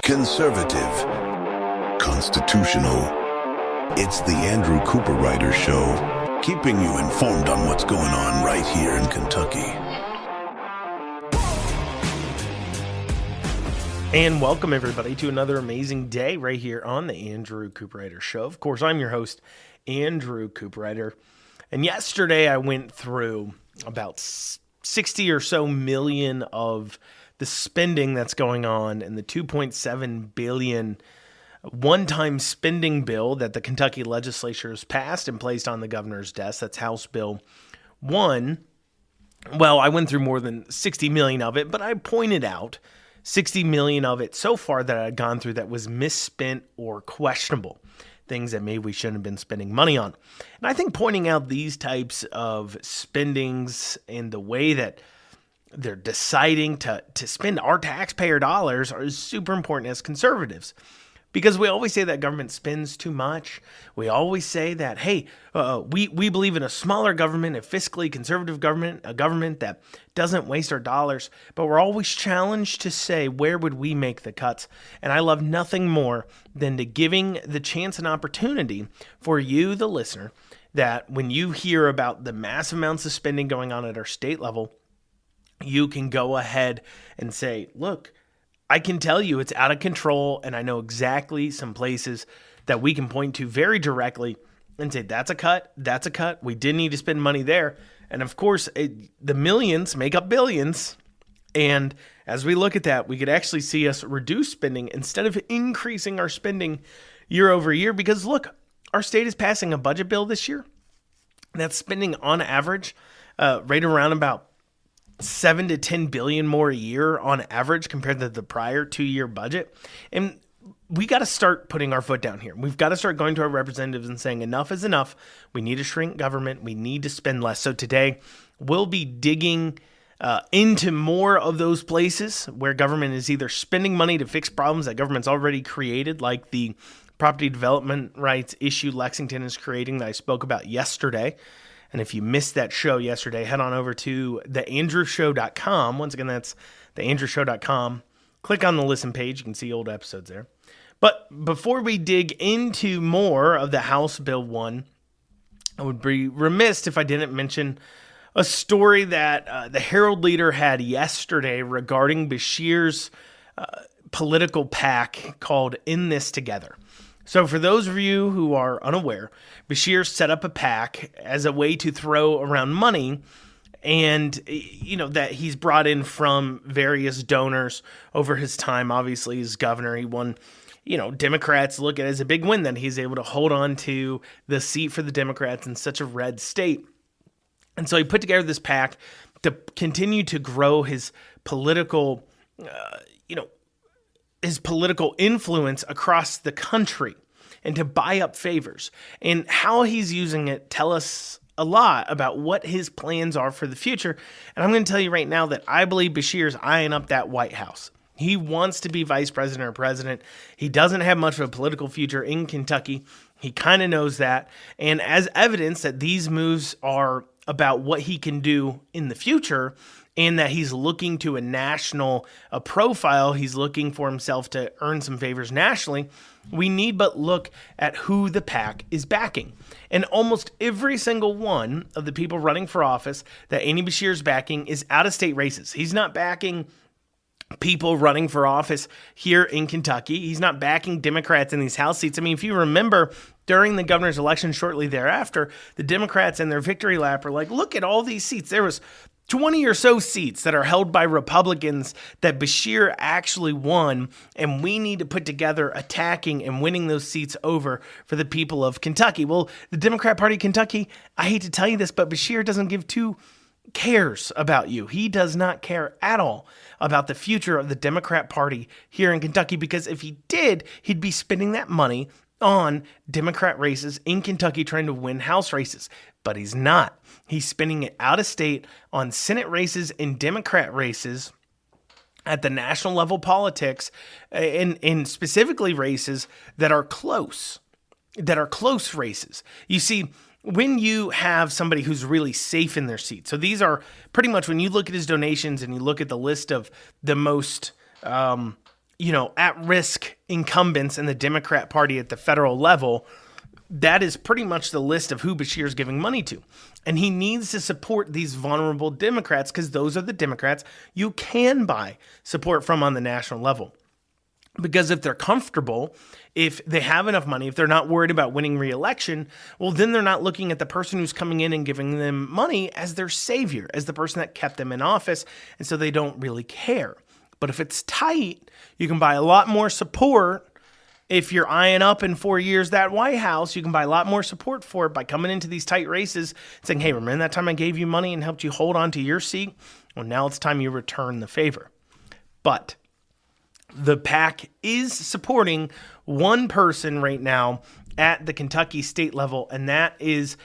Conservative. Constitutional. It's the Andrew Cooperrider Show, keeping you informed on what's going on right here in Kentucky. And welcome, everybody, to another amazing day right here on the Andrew Cooperrider Show. Of course, I'm your host, Andrew Cooperrider. And yesterday I went through about 60 or so million of the spending that's going on in the $2.7 billion one-time spending bill that the Kentucky legislature has passed and placed on the governor's desk. That's House Bill 1. Well, I went through more than 60 million of it, but I pointed out 60 million of it so far that I had gone through that was misspent or questionable, things that maybe we shouldn't have been spending money on. And I think pointing out these types of spendings and the way that they're deciding to spend our taxpayer dollars are super important as conservatives. Because we always say that government spends too much. We always say that, hey, we believe in a smaller government, a fiscally conservative government, a government that doesn't waste our dollars. But we're always challenged to say, where would we make the cuts? And I love nothing more than to giving the chance and opportunity for you, the listener, that when you hear about the massive amounts of spending going on at our state level, you can go ahead and say, look, I can tell you it's out of control, and I know exactly some places that we can point to very directly and say, that's a cut, we did need to spend money there. And of course, the millions make up billions, and as we look at that, we could actually see us reduce spending instead of increasing our spending year over year, because look, our state is passing a budget bill this year that's spending on average right around about 7 to 10 billion more a year on average compared to the prior 2-year budget. And we got to start putting our foot down here. We've got to start going to our representatives and saying enough is enough. We need to shrink government. We need to spend less. So today we'll be digging into more of those places where government is either spending money to fix problems that government's already created, like the property development rights issue Lexington is creating that I spoke about yesterday. And if you missed that show yesterday, head on over to theandrewshow.com. Once again, that's theandrewshow.com. Click on the listen page. You can see old episodes there. But before we dig into more of the House Bill 1, I would be remiss if I didn't mention a story that the Herald Leader had yesterday regarding Beshear's political PAC called In This Together. So for those of you who are unaware, Beshear set up a PAC as a way to throw around money, and that he's brought in from various donors over his time. Obviously, as governor, he won. Democrats look at it as a big win that he's able to hold on to the seat for the Democrats in such a red state. And so he put together this PAC to continue to grow his political influence across the country and to buy up favors. And how he's using it tell us a lot about what his plans are for the future. And I'm going to tell you right now that I believe Beshear's eyeing up that White House. He wants to be vice president or president. He doesn't have much of a political future in Kentucky. He kind of knows that. And as evidence that these moves are about what he can do in the future, and that he's looking to a national profile, he's looking for himself to earn some favors nationally, we need but look at who the PAC is backing. And almost every single one of the people running for office that Andy Beshear is backing is out-of-state races. He's not backing people running for office here in Kentucky. He's not backing Democrats in these House seats. I mean, if you remember, during the governor's election shortly thereafter, the Democrats in their victory lap were like, look at all these seats. There was 20 or so seats that are held by Republicans that Beshear actually won, and we need to put together attacking and winning those seats over for the people of Kentucky. Well, the Democrat Party of Kentucky, I hate to tell you this, but Beshear doesn't give two cares about you. He does not care at all about the future of the Democrat Party here in Kentucky, because if he did, he'd be spending that money on Democrat races in Kentucky trying to win House races. But he's not. He's spending it out of state on Senate races and Democrat races at the national level politics, and specifically races that are close races. You see, when you have somebody who's really safe in their seat, so these are pretty much, when you look at his donations and you look at the list of the most at-risk incumbents in the Democrat Party at the federal level, that is pretty much the list of who Beshear is giving money to. And he needs to support these vulnerable Democrats because those are the Democrats you can buy support from on the national level. Because if they're comfortable, if they have enough money, if they're not worried about winning re-election, well, then they're not looking at the person who's coming in and giving them money as their savior, as the person that kept them in office, and so they don't really care. But if it's tight, you can buy a lot more support. If you're eyeing up in 4 years that White House, you can buy a lot more support for it by coming into these tight races and saying, hey, remember that time I gave you money and helped you hold on to your seat? Well, now it's time you return the favor. But the PAC is supporting one person right now at the Kentucky state level, and that is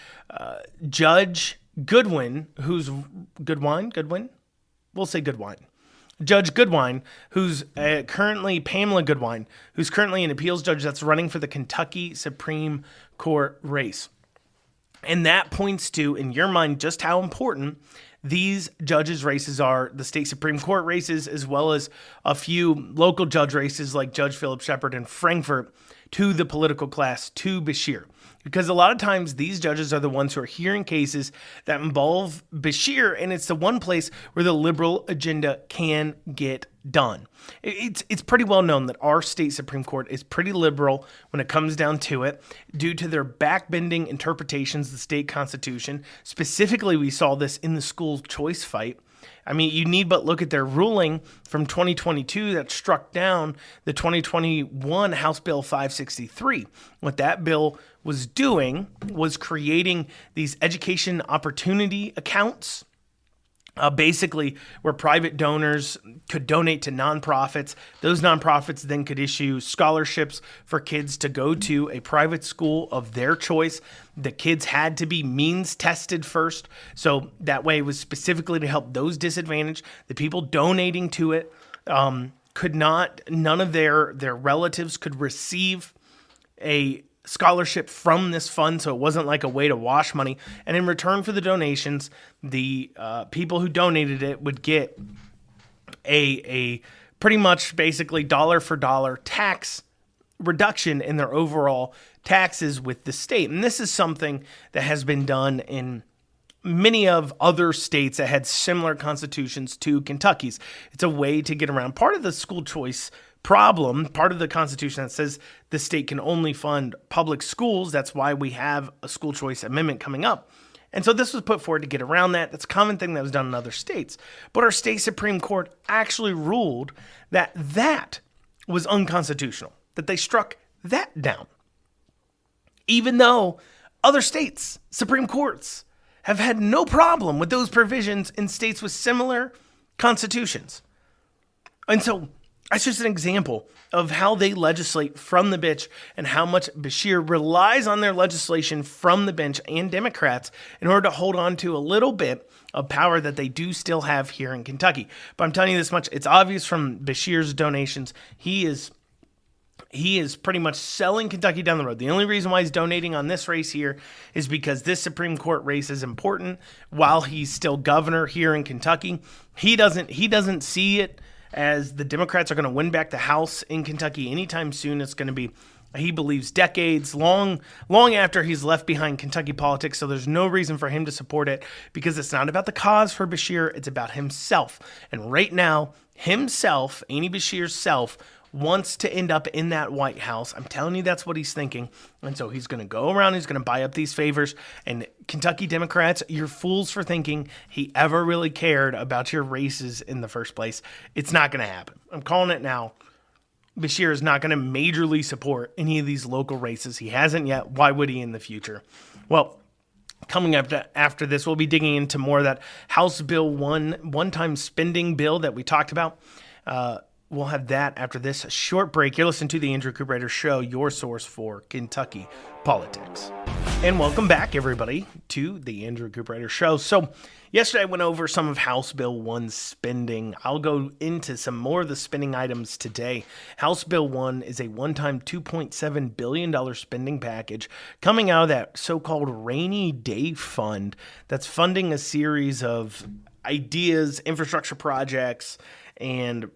Judge Goodwin, who's Goodwin? We'll say Goodwin. Judge Goodwin, who's currently Pamela Goodwin, who's currently an appeals judge that's running for the Kentucky Supreme Court race. And that points to, in your mind, just how important these judges' races are, the state Supreme Court races, as well as a few local judge races like Judge Philip Shepard in Frankfort, to the political class, to Beshear. Because a lot of times these judges are the ones who are hearing cases that involve Beshear, and it's the one place where the liberal agenda can get done. It's pretty well known that our state Supreme Court is pretty liberal when it comes down to it, due to their backbending interpretations of the state constitution. Specifically, we saw this in the school choice fight. I mean, you need but look at their ruling from 2022 that struck down the 2021 House Bill 563. What that bill was doing was creating these education opportunity accounts, basically where private donors could donate to nonprofits. Those nonprofits then could issue scholarships for kids to go to a private school of their choice. The kids had to be means tested first. So that way it was specifically to help those disadvantaged. The people donating to it none of their relatives could receive a scholarship from this fund, so it wasn't like a way to wash money. And in return for the donations, the people who donated it would get a pretty much basically dollar for dollar tax reduction in their overall taxes with the state. And this is something that has been done in many of other states that had similar constitutions to Kentucky's. It's a way to get around part of the school choice problem, part of the Constitution that says the state can only fund public schools. That's why we have a school choice amendment coming up. And so this was put forward to get around that. That's a common thing that was done in other states. But our state Supreme Court actually ruled that that was unconstitutional, that they struck that down. Even though other states' Supreme Courts have had no problem with those provisions in states with similar constitutions. And so that's just an example of how they legislate from the bench and how much Beshear relies on their legislation from the bench and Democrats in order to hold on to a little bit of power that they do still have here in Kentucky. But I'm telling you this much, it's obvious from Beshear's donations, he is pretty much selling Kentucky down the road. The only reason why he's donating on this race here is because this Supreme Court race is important while he's still governor here in Kentucky. He doesn't see it as the Democrats are going to win back the House in Kentucky anytime soon. It's going to be, he believes, decades, long after he's left behind Kentucky politics. So there's no reason for him to support it because it's not about the cause for Beshear. It's about himself. And right now, himself, Andy Beshear's self, wants to end up in that White House. I'm telling you, that's what he's thinking. And so he's going to go around, he's going to buy up these favors. And Kentucky Democrats, you're fools for thinking he ever really cared about your races in the first place. It's not going to happen. I'm calling it now. Beshear is not going to majorly support any of these local races. He hasn't yet. Why would he in the future? Well, coming up after this, we'll be digging into more of that House Bill 1 one-time spending bill that we talked about. We'll have that after this short break. You're listening to the Andrew Cooperrider Show, your source for Kentucky politics. And welcome back, everybody, to the Andrew Cooperrider Show. So yesterday I went over some of House Bill 1's spending. I'll go into some more of the spending items today. House Bill 1 is a one-time $2.7 billion spending package coming out of that so-called rainy day fund that's funding a series of ideas, infrastructure projects, and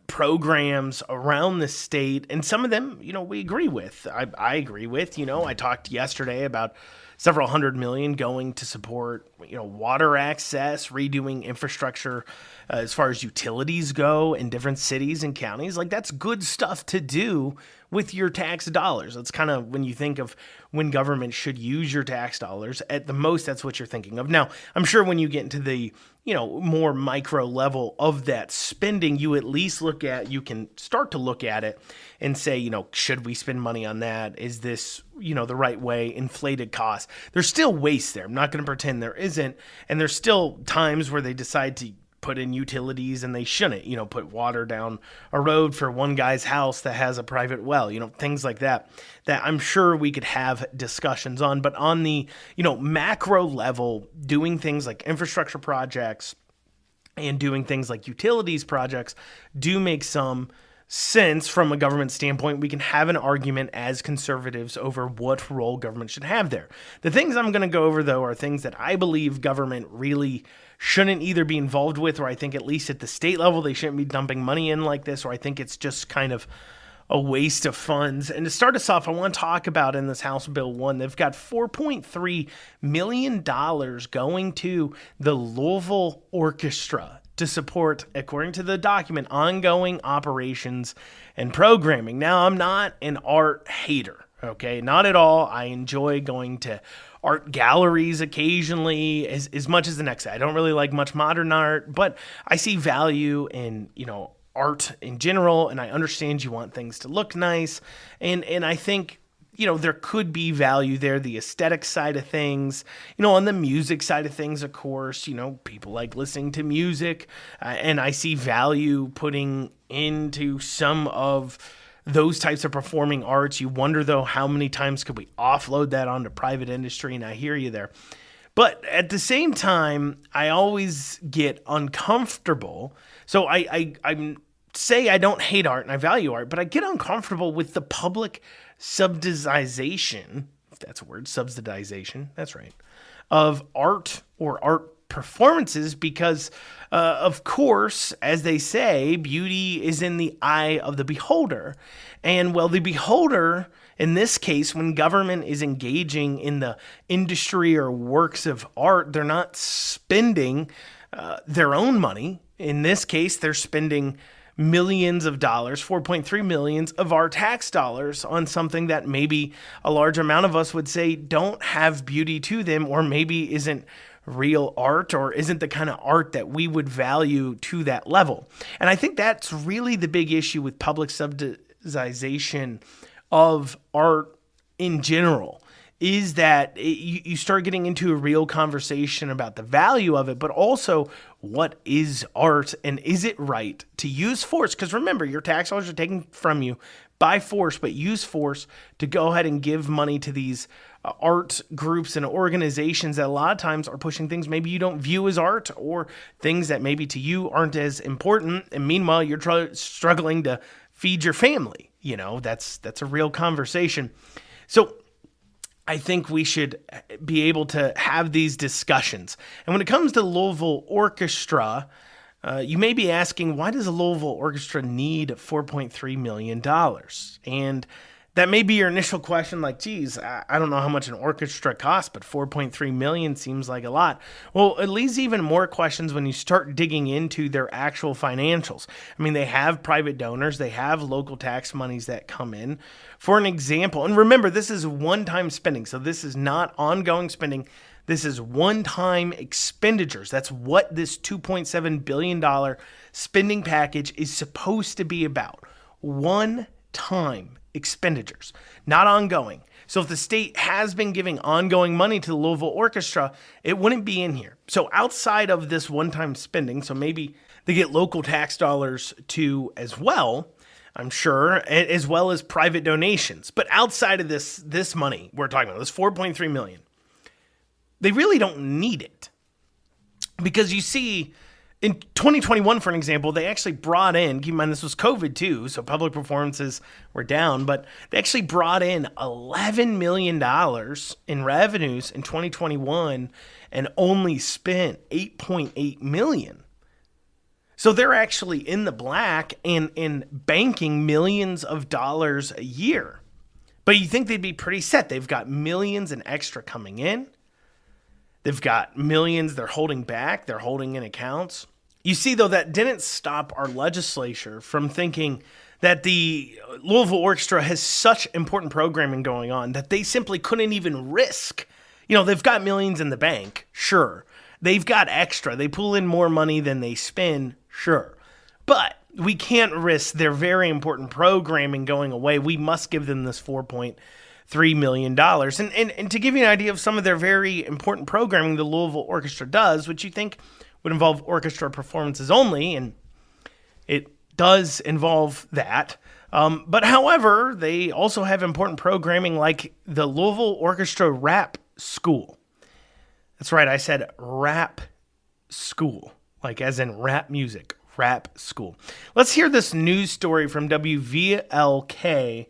programs around the state, and some of them, we agree with. I agree with. I talked yesterday about several $100 million going to support, water access, redoing infrastructure as far as utilities go in different cities and counties. Like, that's good stuff to do with your tax dollars. That's kind of when you think of when government should use your tax dollars. At the most, that's what you're thinking of. Now, I'm sure when you get into the more micro level of that spending, you can start to look at it and say, should we spend money on that? Is this, the right way? Inflated costs. There's still waste there. I'm not going to pretend there isn't. And there's still times where they decide to put in utilities and they shouldn't, put water down a road for one guy's house that has a private well, things like that I'm sure we could have discussions on. But on the, macro level, doing things like infrastructure projects and doing things like utilities projects do make some sense from a government standpoint. We can have an argument as conservatives over what role government should have there. The things I'm going to go over, though, are things that I believe government really shouldn't either be involved with, or I think at least at the state level they shouldn't be dumping money in like this, or I think it's just kind of a waste of funds. And to start us off, I want to talk about in this House Bill 1, they've got $4.3 million going to the Louisville Orchestra to support, according to the document, ongoing operations and programming. Now, I'm not an art hater, okay? Not at all. I enjoy going to art galleries occasionally as much as the next day. I don't really like much modern art, but I see value in, art in general, and I understand you want things to look nice, and I think there could be value there, the aesthetic side of things, on the music side of things, of course, people like listening to music, and I see value putting into some of those types of performing arts. You wonder, though, how many times could we offload that onto private industry, and I hear you there. But at the same time, I always get uncomfortable. So I say I don't hate art and I value art, but I get uncomfortable with the public subsidization, if that's a word, subsidization, that's right, of art or art performances because, of course, as they say, beauty is in the eye of the beholder. And, well, the beholder, in this case, when government is engaging in the industry or works of art, they're not spending their own money. In this case, they're spending millions of dollars, 4.3 millions of our tax dollars on something that maybe a large amount of us would say don't have beauty to them, or maybe isn't real art, or isn't the kind of art that we would value to that level. And I think that's really the big issue with public subsidization of art in general, is that you start getting into a real conversation about the value of it, but also what is art, and is it right to use force? Because remember, your tax dollars are taken from you by force, but use force to go ahead and give money to these art groups and organizations that a lot of times are pushing things maybe you don't view as art, or things that maybe to you aren't as important. And meanwhile, you're struggling to feed your family. That's a real conversation. So I think we should be able to have these discussions. And when it comes to Louisville Orchestra, you may be asking, why does a Louisville Orchestra need $4.3 million? And that may be your initial question, like, geez, I don't know how much an orchestra costs, but $4.3 million seems like a lot. Well, it leaves even more questions when you start digging into their actual financials. I mean, they have private donors, they have local tax monies that come in. For an example, and remember, this is one-time spending, so this is not ongoing spending. This is one-time expenditures. That's what this $2.7 billion spending package is supposed to be about. One-time expenditures, not ongoing. So if the state has been giving ongoing money to the Louisville Orchestra, it wouldn't be in here. So outside of this one-time spending, so maybe they get local tax dollars too as well, I'm sure, as well as private donations. But outside of this money we're talking about, this $4.3 million, they really don't need it. Because you see, in 2021, for an example, they actually brought in, keep in mind this was COVID too, so public performances were down, but they actually brought in $11 million in revenues in 2021 and only spent $8.8 million. So they're actually in the black and banking millions of dollars a year. But you think they'd be pretty set. They've got millions and extra coming in. They've got millions they're holding back. They're holding in accounts. You see, though, that didn't stop our legislature from thinking that the Louisville Orchestra has such important programming going on that they simply couldn't even risk. They've got millions in the bank, sure. They've got extra. They pull in more money than they spend, sure. But we can't risk their very important programming going away. We must give them this $4.3 million. And to give you an idea of some of their very important programming the Louisville Orchestra does, which you think would involve orchestra performances only, and it does involve that. But however, they also have important programming like the Louisville Orchestra Rap School. That's right, I said rap school, like as in rap music, rap school. Let's hear this news story from WVLK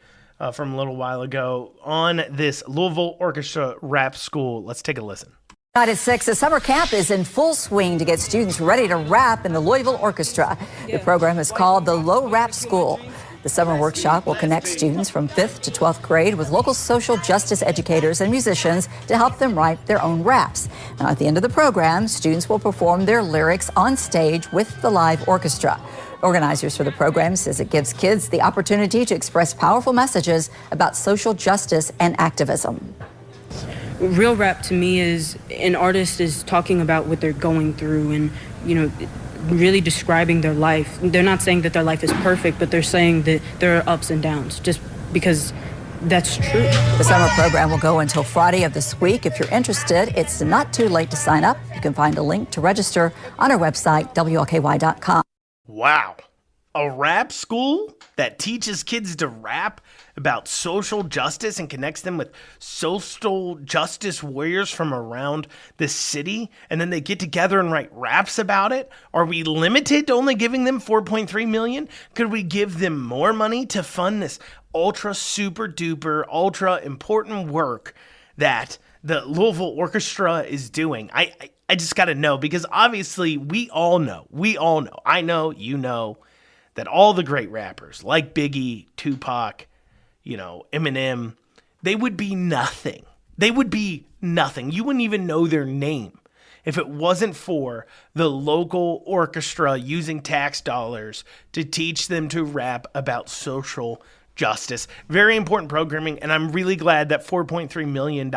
from a little while ago on this Louisville Orchestra Rap School. Let's take a listen. At 6, the summer camp is in full swing to get students ready to rap in the Louisville Orchestra. The program is called the Low Rap School. The summer workshop will connect students from 5th to 12th grade with local social justice educators and musicians to help them write their own raps. Now, at the end of the program, students will perform their lyrics on stage with the live orchestra. Organizers for the program says it gives kids the opportunity to express powerful messages about social justice and activism. Real rap to me is an artist is talking about what they're going through and, really describing their life. They're not saying that their life is perfect, but they're saying that there are ups and downs just because that's true. The summer program will go until Friday of this week. If you're interested, it's not too late to sign up. You can find a link to register on our website, WLKY.com. Wow. A rap school that teaches kids to rap about social justice and connects them with social justice warriors from around the city, and then they get together and write raps about it? Are we limited to only giving them $4.3 million? Could we give them more money to fund this ultra super duper ultra important work that the Louisville Orchestra is doing? I just got to know, because obviously we all know, I know, you know, that all the great rappers like Biggie, Tupac, Eminem, they would be nothing. They would be nothing. You wouldn't even know their name if it wasn't for the local orchestra using tax dollars to teach them to rap about social justice. Very important programming, and I'm really glad that $4.3 million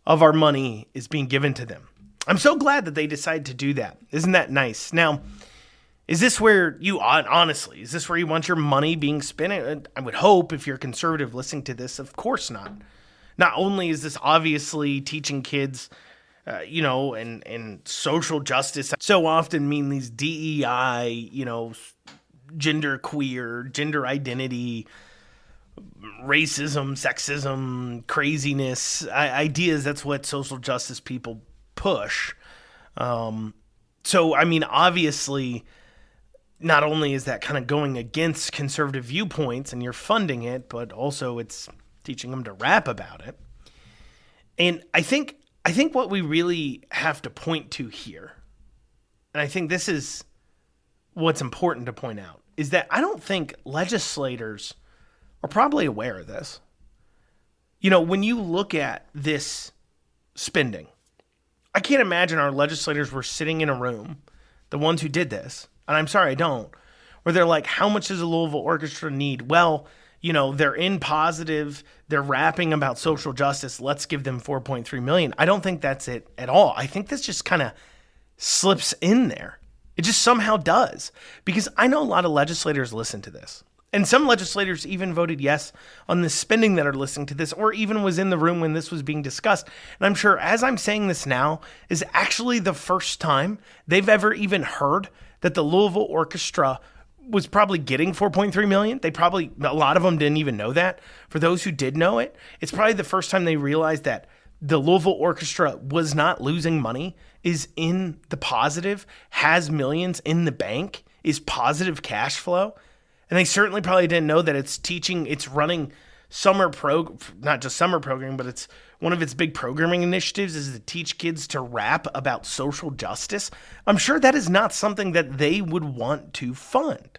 of our money is being given to them. I'm so glad that they decided to do that. Isn't that nice? Now, is this where you, honestly, is this where you want your money being spent? I would hope, if you're conservative listening to this, of course not. Not only is this obviously teaching kids, and social justice so often mean these DEI, gender queer, gender identity, racism, sexism, craziness, ideas. That's what social justice people push. Obviously, not only is that kind of going against conservative viewpoints and you're funding it, but also it's teaching them to rap about it. And I think what we really have to point to here, and I think this is what's important to point out, is that I don't think legislators are probably aware of this. When you look at this spending, I can't imagine our legislators were sitting in a room, the ones who did this, and I'm sorry I don't, where they're like, how much does the Louisville Orchestra need? Well, they're in positive, they're rapping about social justice, let's give them $4.3 million. I don't think that's it at all. I think this just kind of slips in there. It just somehow does, because I know a lot of legislators listen to this. And some legislators even voted yes on the spending that are listening to this, or even was in the room when this was being discussed. And I'm sure, as I'm saying this now, is actually the first time they've ever even heard that the Louisville Orchestra was probably getting $4.3 million. A lot of them didn't even know that. For those who did know it, it's probably the first time they realized that the Louisville Orchestra was not losing money, is in the positive, has millions in the bank, is positive cash flow. And they certainly probably didn't know that it's running not just summer programming, but it's one of its big programming initiatives is to teach kids to rap about social justice. I'm sure that is not something that they would want to fund.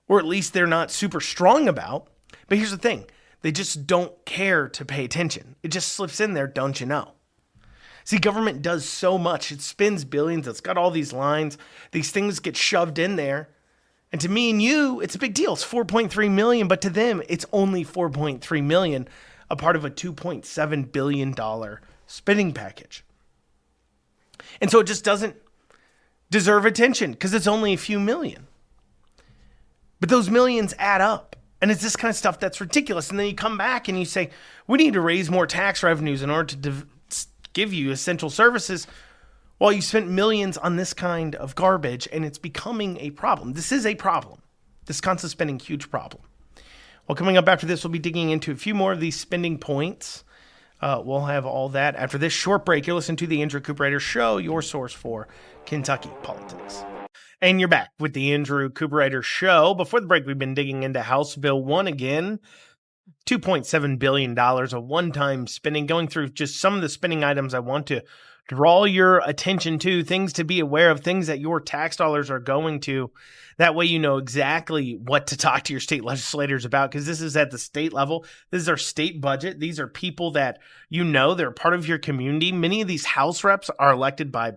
Or at least they're not super strong about. But here's the thing. They just don't care to pay attention. It just slips in there, don't you know? See, government does so much. It spends billions. It's got all these lines. These things get shoved in there. And to me and you, it's a big deal. It's $4.3 million, but to them, it's only $4.3 million, a part of a $2.7 billion spending package. And so it just doesn't deserve attention because it's only a few million. But those millions add up. And it's this kind of stuff that's ridiculous. And then you come back and you say, we need to raise more tax revenues in order to give you essential services. Well, you spent millions on this kind of garbage, and it's becoming a problem. This is a problem. This constant spending, huge problem. Well, coming up after this, we'll be digging into a few more of these spending points. We'll have all that after this short break. You're listening to the Andrew Cooperrider Show, your source for Kentucky politics. And you're back with the Andrew Cooperrider Show. Before the break, we've been digging into House Bill 1 again. $2.7 billion of one-time spending. Going through just some of the spending items I want to draw your attention to, things to be aware of, things that your tax dollars are going to. That way you know exactly what to talk to your state legislators about, because this is at the state level. This is our state budget. These are people that you know, they're part of your community. Many of these House reps are elected by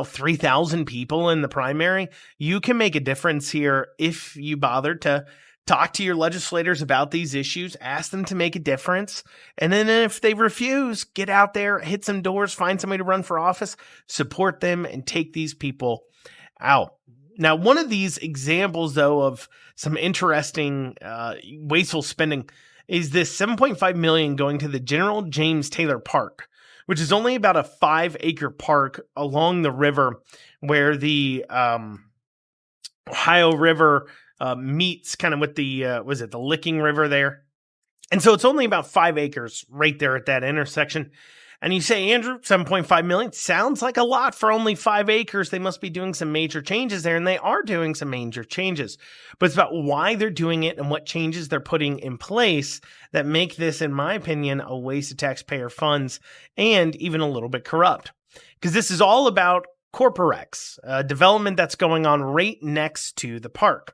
3,000 people in the primary. You can make a difference here if you bother to talk to your legislators about these issues, ask them to make a difference. And then if they refuse, get out there, hit some doors, find somebody to run for office, support them, and take these people out. Now, one of these examples, though, of some interesting wasteful spending is this $7.5 million going to the General James Taylor Park, which is only about a 5-acre park along the river where the Ohio River meets kind of with the, the Licking River there. And so it's only about 5 acres right there at that intersection. And you say, Andrew, $7.5 million sounds like a lot for only 5 acres. They must be doing some major changes there, and they are doing some major changes. But it's about why they're doing it and what changes they're putting in place that make this, in my opinion, a waste of taxpayer funds and even a little bit corrupt. Because this is all about Cooperrider, a development that's going on right next to the park.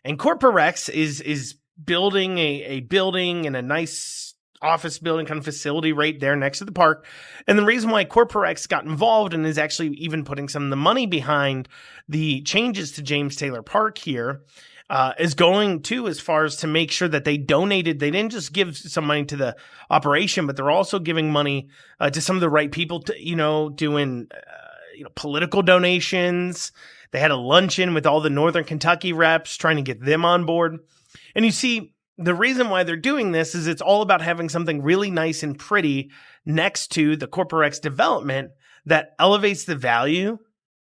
And Cooperrider is building a building and a nice office building kind of facility right there next to the park. And the reason why Cooperrider got involved and is actually even putting some of the money behind the changes to James Taylor Park here is going to as far as to make sure that they donated. They didn't just give some money to the operation, but they're also giving money to some of the right people to, doing, political donations. They had a luncheon with all the Northern Kentucky reps trying to get them on board. And you see, the reason why they're doing this is it's all about having something really nice and pretty next to the Cooperrider development that elevates the value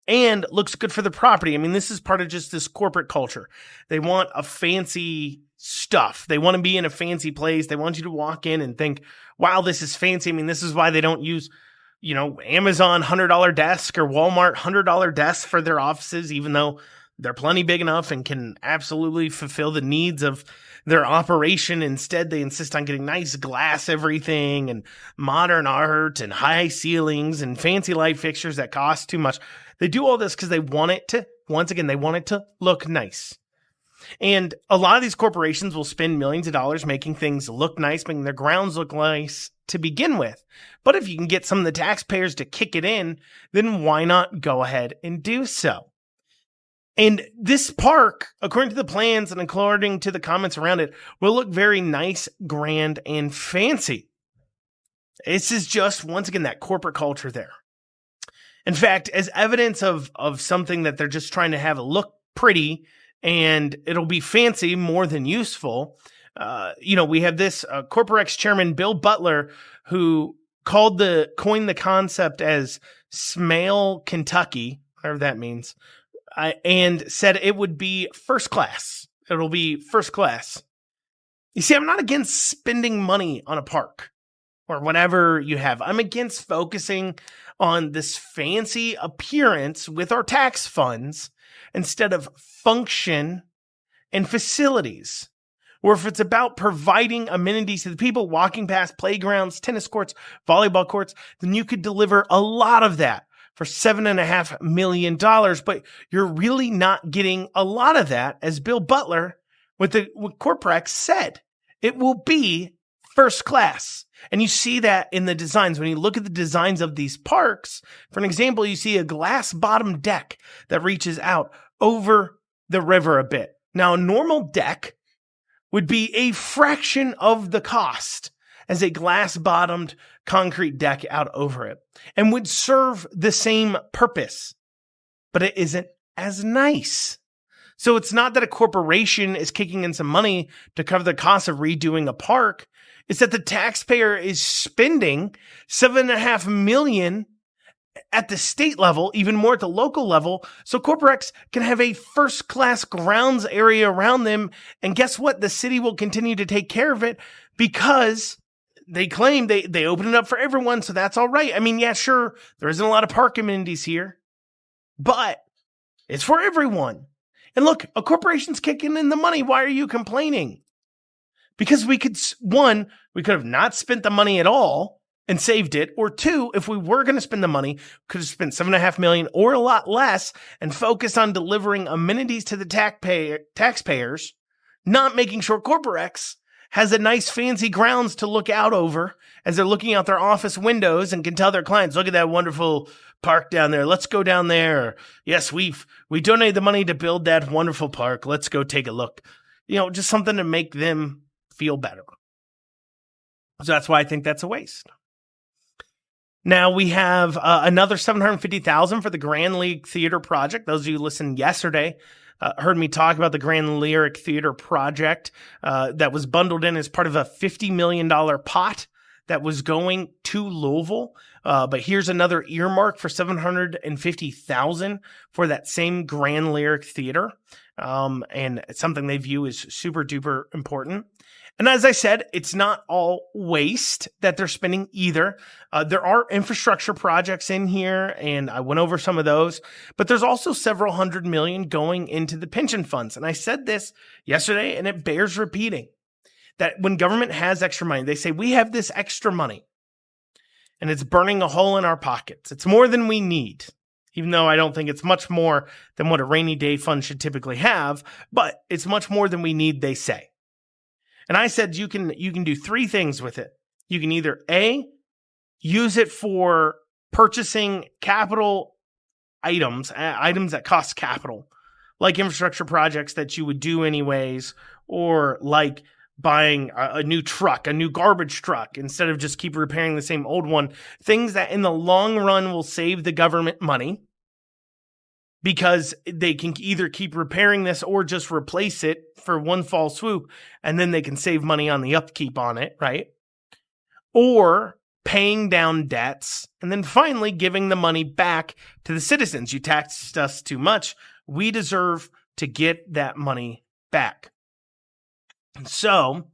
and looks good for the property. I mean, this is part of just this corporate culture. They want a fancy stuff. They want to be in a fancy place. They want you to walk in and think, wow, this is fancy. I mean, this is why they don't use, Amazon $100 desk or Walmart $100 desk for their offices, even though they're plenty big enough and can absolutely fulfill the needs of their operation. Instead, they insist on getting nice glass everything and modern art and high ceilings and fancy light fixtures that cost too much. They do all this because they want it to, once again, they want it to look nice. And a lot of these corporations will spend millions of dollars making things look nice, making their grounds look nice to begin with. But if you can get some of the taxpayers to kick it in, then why not go ahead and do so? And this park, according to the plans and according to the comments around it, will look very nice, grand, and fancy. This is just, once again, that corporate culture there. In fact, as evidence of something that they're just trying to have look pretty and it'll be fancy more than useful, we have this Cooperrider chairman, Bill Butler, who coined the concept as Smale Kentucky, whatever that means, and said it would be first class. It'll be first class. You see, I'm not against spending money on a park or whatever you have. I'm against focusing on this fancy appearance with our tax funds instead of function and facilities. or if it's about providing amenities to the people walking past playgrounds, tennis courts, volleyball courts, then you could deliver a lot of that for $7.5 million. But you're really not getting a lot of that, as Bill Butler with Corprex said. It will be first class. And you see that in the designs. When you look at the designs of these parks, for an example, you see a glass bottom deck that reaches out over the river a bit. Now, a normal deck would be a fraction of the cost as a glass-bottomed concrete deck out over it and would serve the same purpose, but it isn't as nice. So it's not that a corporation is kicking in some money to cover the cost of redoing a park. It's that the taxpayer is spending $7.5 million at the state level, even more at the local level, so Corporex can have a first-class grounds area around them. And guess what? The city will continue to take care of it because they claim they open it up for everyone, so that's all right. I mean, yeah, sure, there isn't a lot of park amenities here, but it's for everyone. And look, a corporation's kicking in the money. Why are you complaining? Because we could have not spent the money at all and saved it, or two, if we were going to spend the money, could have spent $7.5 million or a lot less and focused on delivering amenities to the taxpayers, not making sure Corporex has a nice fancy grounds to look out over as they're looking out their office windows and can tell their clients, look at that wonderful park down there. Let's go down there. Yes, we donated the money to build that wonderful park. Let's go take a look. Just something to make them feel better. So that's why I think that's a waste. Now we have another $750,000 for the Grand League Theater project. Those of you who listened yesterday heard me talk about the Grand Lyric Theater project that was bundled in as part of a $50 million pot that was going to Louisville. But here's another earmark for $750,000 for that same Grand Lyric Theater. And it's something they view as super duper important. And as I said, it's not all waste that they're spending either. There are infrastructure projects in here, and I went over some of those, but there's also several $100 million going into the pension funds. And I said this yesterday, and it bears repeating, that when government has extra money, they say, we have this extra money, and it's burning a hole in our pockets. It's more than we need, even though I don't think it's much more than what a rainy day fund should typically have, but it's much more than we need, they say. And I said you can do three things with it. You can either A, use it for purchasing capital items that cost capital, like infrastructure projects that you would do anyways, or like buying a new truck, a new garbage truck, instead of just keep repairing the same old one. Things that in the long run will save the government money, because they can either keep repairing this or just replace it for one fall swoop, and then they can save money on the upkeep on it, right? Or paying down debts, and then finally giving the money back to the citizens. You taxed us too much. We deserve to get that money back. So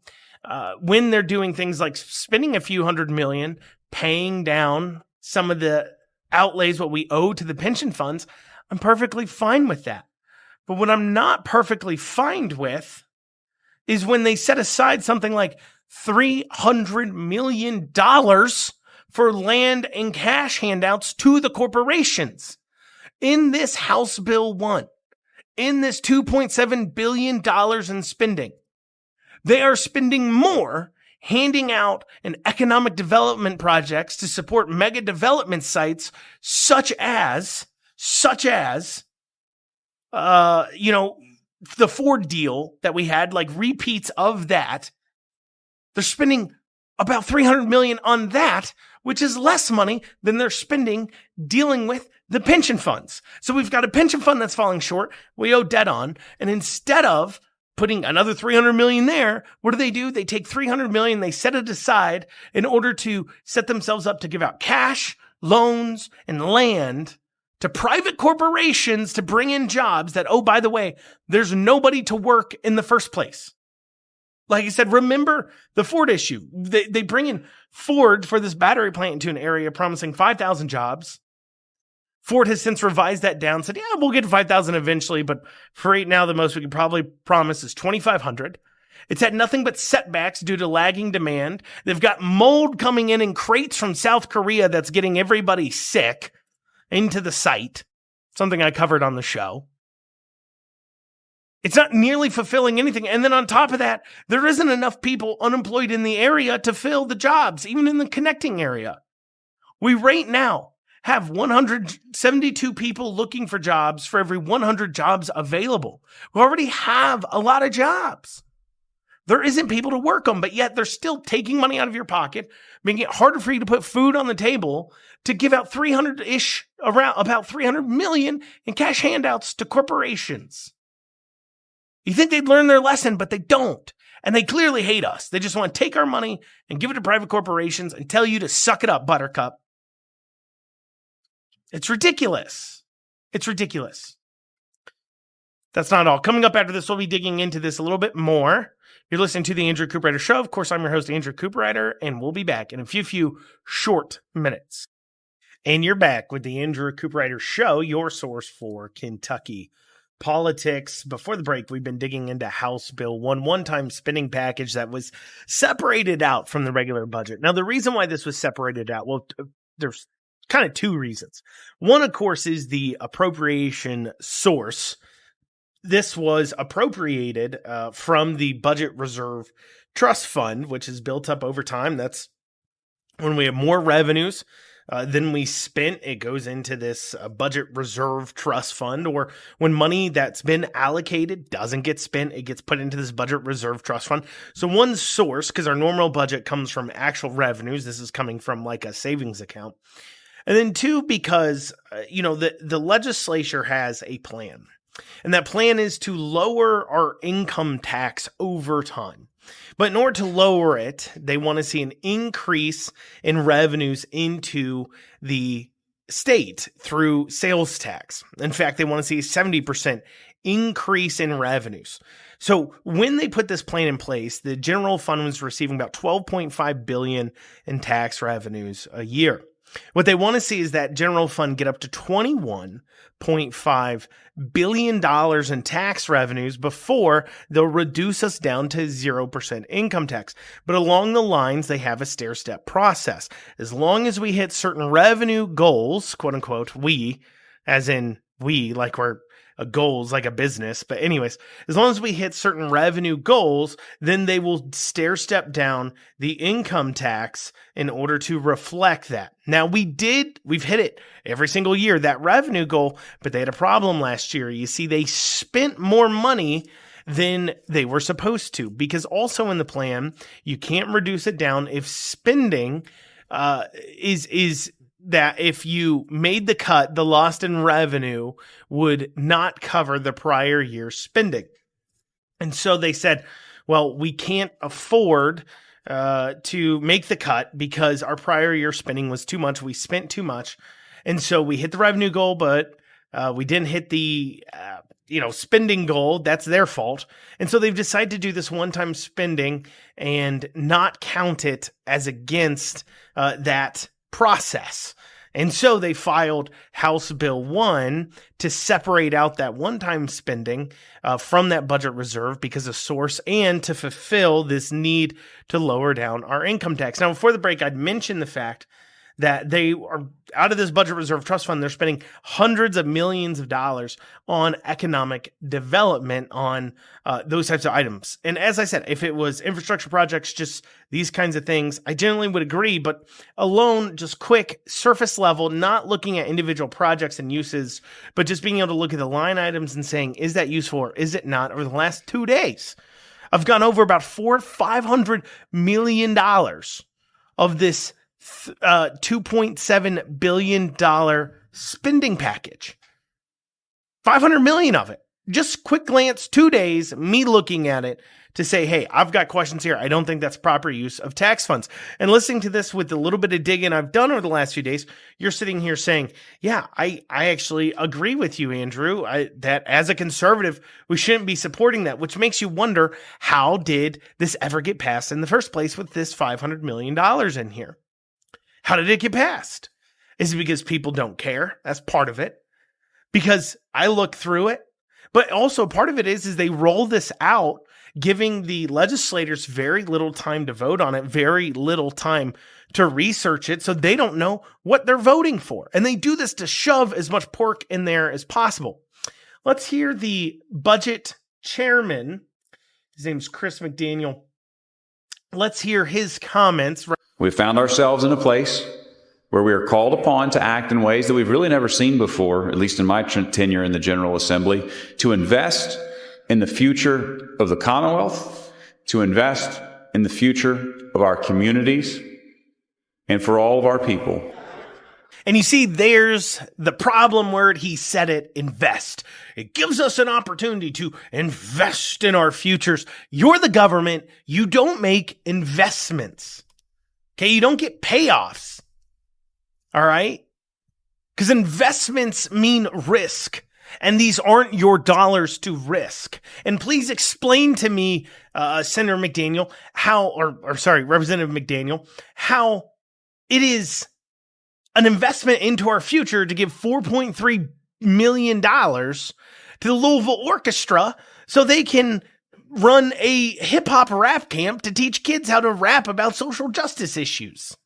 when they're doing things like spending a few $100 million, paying down some of the outlays, what we owe to the pension funds, I'm perfectly fine with that. But what I'm not perfectly fine with is when they set aside something like $300 million for land and cash handouts to the corporations. In this House Bill 1, in this $2.7 billion in spending, they are spending more handing out in economic development projects to support mega development sites such as the Ford deal that we had, like repeats of that. They're spending about $300 million on that, which is less money than they're spending dealing with the pension funds. So we've got a pension fund that's falling short, we owe debt on, and instead of putting another $300 million there, what do? They take $300 million, they set it aside in order to set themselves up to give out cash, loans, and land to private corporations to bring in jobs that, oh, by the way, there's nobody to work in the first place. Like I said, remember the Ford issue. They bring in Ford for this battery plant into an area promising 5,000 jobs. Ford has since revised that down, said, yeah, we'll get to 5,000 eventually, but for right now, the most we can probably promise is 2,500. It's had nothing but setbacks due to lagging demand. They've got mold coming in crates from South Korea that's getting everybody sick into the site, something I covered on the show. It's not nearly fulfilling anything. And then on top of that, there isn't enough people unemployed in the area to fill the jobs, even in the connecting area. We right now have 172 people looking for jobs for every 100 jobs available. We already have a lot of jobs. There isn't people to work them, but yet they're still taking money out of your pocket, making it harder for you to put food on the table, to give out about 300 million in cash handouts to corporations. You think they'd learn their lesson, but they don't. And they clearly hate us. They just want to take our money and give it to private corporations and tell you to suck it up, Buttercup. It's ridiculous. It's ridiculous. That's not all. Coming up after this, we'll be digging into this a little bit more. You're listening to the Andrew Cooperrider Show. Of course, I'm your host, Andrew Cooperrider, and we'll be back in a few short minutes. And you're back with the Andrew Cooperrider Show, your source for Kentucky politics. Before the break, we've been digging into House Bill 1, one-time spending package that was separated out from the regular budget. Now, the reason why this was separated out, well, there's kind of two reasons. One, of course, is the appropriation source. This was appropriated from the Budget Reserve Trust Fund, which is built up over time. That's when we have more revenues than we spent. It goes into this Budget Reserve Trust Fund, or when money that's been allocated doesn't get spent, it gets put into this Budget Reserve Trust Fund. So one source, because our normal budget comes from actual revenues, this is coming from like a savings account. And then two, because, the legislature has a plan. And that plan is to lower our income tax over time. But in order to lower it, they want to see an increase in revenues into the state through sales tax. In fact, they want to see a 70% increase in revenues. So when they put this plan in place, the general fund was receiving about $12.5 billion in tax revenues a year. What they want to see is that general fund get up to $21.5 billion in tax revenues before they'll reduce us down to 0% income tax. But along the lines, they have a stair-step process. As long as we hit certain revenue goals, quote unquote, we, as in we, like we're goals like a business. But anyways, as long as we hit certain revenue goals, then they will stair step down the income tax in order to reflect that. Now we've hit it every single year, that revenue goal, but they had a problem last year. You see, they spent more money than they were supposed to, because also in the plan, you can't reduce it down if spending is that if you made the cut, the loss in revenue would not cover the prior year's spending. And so they said, well, we can't afford to make the cut because our prior year spending was too much. We spent too much. And so we hit the revenue goal, but we didn't hit the spending goal. That's their fault. And so they've decided to do this one-time spending and not count it as against that process. And so they filed House Bill 1 to separate out that one-time spending from that budget reserve because of source, and to fulfill this need to lower down our income tax. Now, before the break, I'd mentioned the fact that they are out of this budget reserve trust fund. They're spending hundreds of millions of dollars on economic development on those types of items. And as I said, if it was infrastructure projects, just these kinds of things, I generally would agree. But alone, just quick surface level, not looking at individual projects and uses, but just being able to look at the line items and saying, is that useful or is it not? Over the last 2 days, I've gone over about $500 million of this $2.7 billion spending package. 500 million of it. Just quick glance, 2 days, me looking at it to say, hey, I've got questions here. I don't think that's proper use of tax funds. And listening to this with the little bit of digging I've done over the last few days, you're sitting here saying, yeah, I actually agree with you, Andrew, that as a conservative, we shouldn't be supporting that, which makes you wonder, how did this ever get passed in the first place with this $500 million in here? How did it get passed? Is it because people don't care? That's part of it. Because I look through it. But also part of it is they roll this out giving the legislators very little time to vote on it, very little time to research it, so they don't know what they're voting for. And they do this to shove as much pork in there as possible. Let's hear the budget chairman. His name's Chris McDaniel. Let's hear his comments. We've found ourselves in a place where we are called upon to act in ways that we've really never seen before, at least in my tenure in the General Assembly, to invest in the future of the Commonwealth, to invest in the future of our communities, and for all of our people. And you see, there's the problem word. He said it, invest. It gives us an opportunity to invest in our futures. You're the government. You don't make investments. Okay, you don't get payoffs. All right? Because investments mean risk. And these aren't your dollars to risk. And please explain to me, Senator McDaniel, Representative McDaniel, how it is an investment into our future to give $4.3 million to the Louisville Orchestra so they can run a hip-hop rap camp to teach kids how to rap about social justice issues.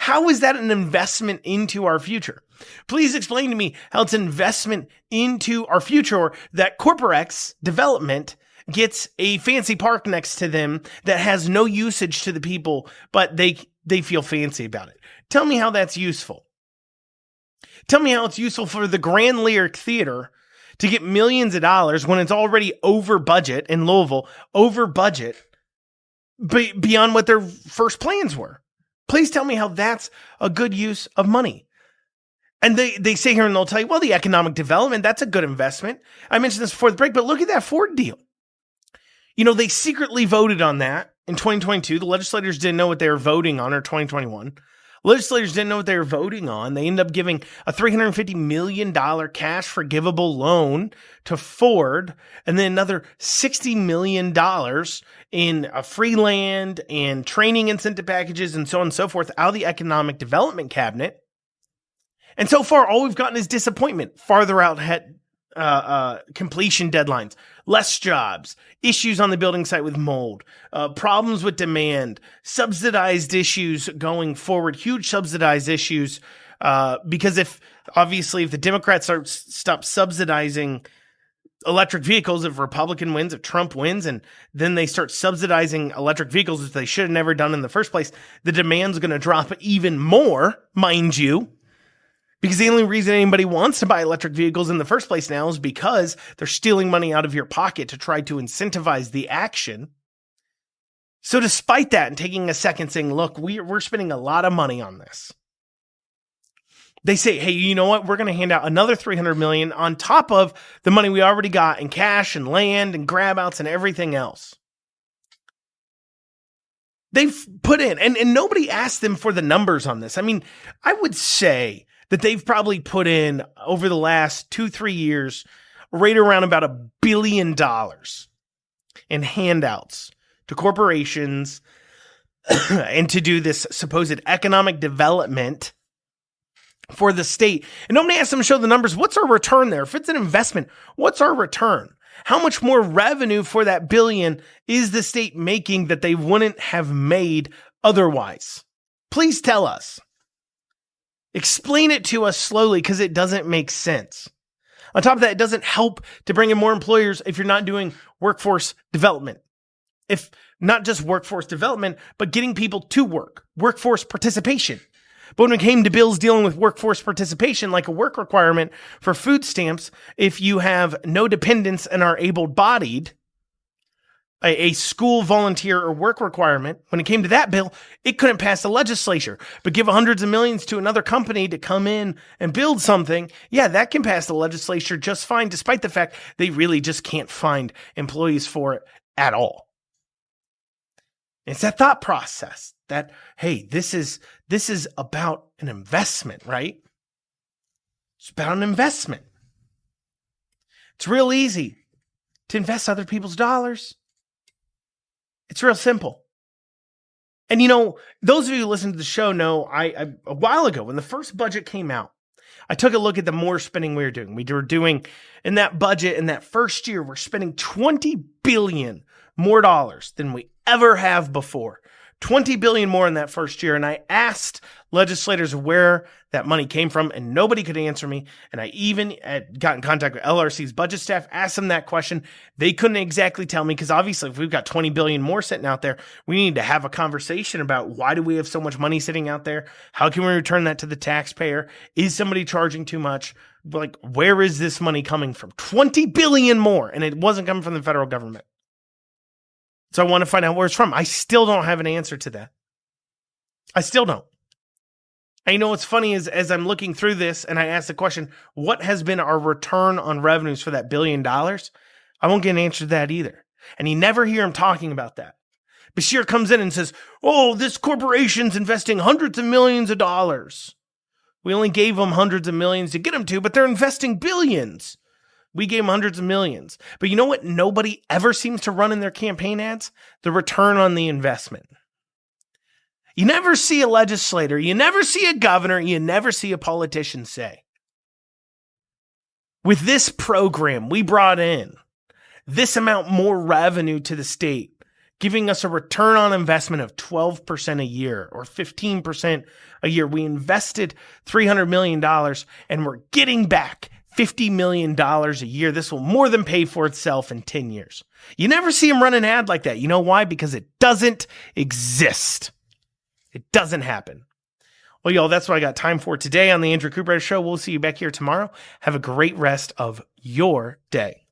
How is that an investment into our future? Please explain to me how it's an investment into our future, or that Cooperrider development gets a fancy park next to them that has no usage to the people, but they feel fancy about it. Tell me how that's useful. Tell me how it's useful for the Grand Lyric Theater to get millions of dollars when it's already over budget in Louisville, over budget beyond what their first plans were. Please tell me how that's a good use of money. And they say here, and they'll tell you, well, the economic development, that's a good investment. I mentioned this before the break, but look at that Ford deal. You know, they secretly voted on that in 2022. The legislators didn't know what they were voting on, or 2021. Legislators didn't know what they were voting on. They ended up giving a $350 million cash forgivable loan to Ford, and then another $60 million in free land and training incentive packages and so on and so forth out of the economic development cabinet. And so far, all we've gotten is disappointment, farther out completion deadlines, less jobs, issues on the building site with mold, problems with demand, subsidized issues going forward, huge subsidized issues, because if the Democrats stop subsidizing electric vehicles, if Republican wins, if Trump wins, and then they start subsidizing electric vehicles, which they should have never done in the first place, the demand's going to drop even more, mind you. Because the only reason anybody wants to buy electric vehicles in the first place now is because they're stealing money out of your pocket to try to incentivize the action. So despite that, and taking a second saying, look, we're spending a lot of money on this, they say, hey, you know what? We're going to hand out another $300 million on top of the money we already got in cash and land and grab outs and everything else. They've put in, and nobody asked them for the numbers on this. I mean, I would say that they've probably put in over the last 2-3 years, right around about $1 billion in handouts to corporations and to do this supposed economic development for the state. And nobody asked them to show the numbers. What's our return there? If it's an investment, what's our return? How much more revenue for that $1 billion is the state making that they wouldn't have made otherwise? Please tell us. Explain it to us slowly, because it doesn't make sense. On top of that, it doesn't help to bring in more employers if you're not doing workforce development. If not just workforce development, but getting people to work, workforce participation. But when it came to bills dealing with workforce participation, like a work requirement for food stamps, if you have no dependents and are able-bodied, a school volunteer or work requirement, when it came to that bill, it couldn't pass the legislature. But give hundreds of millions to another company to come in and build something, yeah, that can pass the legislature just fine, despite the fact they really just can't find employees for it at all. It's that thought process that, hey, this is about an investment, right? It's about an investment. It's real easy to invest other people's dollars. It's real simple. And you know, those of you who listen to the show know I a while ago, when the first budget came out, I took a look at the more spending we were doing. We were doing in that budget in that first year, we're spending $20 billion more dollars than we ever have before. 20 billion more in that first year. And I asked legislators where that money came from, and nobody could answer me. And I even got in contact with LRC's budget staff, asked them that question. They couldn't exactly tell me, because obviously if we've got 20 billion more sitting out there, we need to have a conversation about why do we have so much money sitting out there? How can we return that to the taxpayer? Is somebody charging too much? Like, where is this money coming from? 20 billion more, and it wasn't coming from the federal government. So I want to find out where it's from. I still don't have an answer to that. I still don't. And you know what's funny is, as I'm looking through this and I ask the question, what has been our return on revenues for that $1 billion? I won't get an answer to that either. And you never hear him talking about that. Beshear comes in and says, oh, this corporation's investing hundreds of millions of dollars. We only gave them hundreds of millions to get them to, but they're investing billions. We gave them hundreds of millions. But you know what nobody ever seems to run in their campaign ads? The return on the investment. You never see a legislator, you never see a governor, you never see a politician say, with this program, we brought in this amount more revenue to the state, giving us a return on investment of 12% a year or 15% a year. We invested $300 million and we're getting back $50 million a year. This will more than pay for itself in 10 years. You never see him run an ad like that. You know why? Because it doesn't exist. It doesn't happen. Well, y'all, that's what I got time for today on the Andrew Cooperrider Show. We'll see you back here tomorrow. Have a great rest of your day.